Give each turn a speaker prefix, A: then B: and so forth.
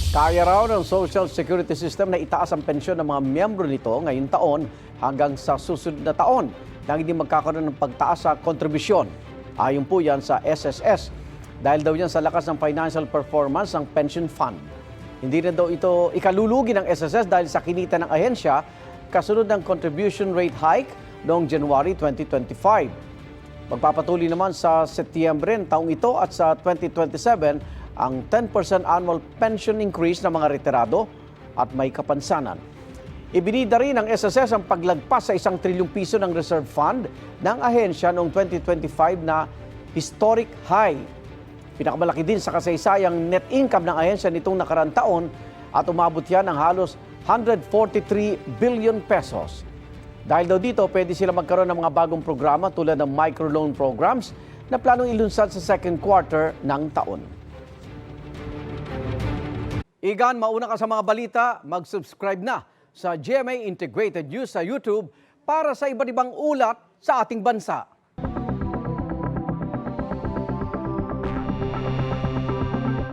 A: Kaya raw ng Social Security System na itaas ang pensyon ng mga miyembro nito ngayong taon hanggang sa susunod na taon nang hindi magkakaroon ng pagtaas sa kontribusyon. Ayon po yan sa SSS dahil daw yan sa lakas ng financial performance ng pension fund. Hindi na daw ito ikalulugi ng SSS dahil sa kinita ng ahensya kasunod ng contribution rate hike noong January 2025. Magpapatuloy naman sa Setyembre taong ito at sa 2027 ang 10% annual pension increase ng mga retirado at may kapansanan. Ibinida rin ng SSS ang paglagpas sa 1 trilyong piso ng reserve fund ng ahensya noong 2025 na historic high. Pinakamalaki din sa kasaysayang net income ng ahensya nitong nakaraang taon at umabot yan ng halos 143 billion pesos. Dahil daw dito, pwede sila magkaroon ng mga bagong programa tulad ng microloan programs na planong ilunsad sa second quarter ng taon. Igan, mauna ka sa mga balita, mag-subscribe na sa GMA Integrated News sa YouTube para sa iba't ibang ulat sa ating bansa.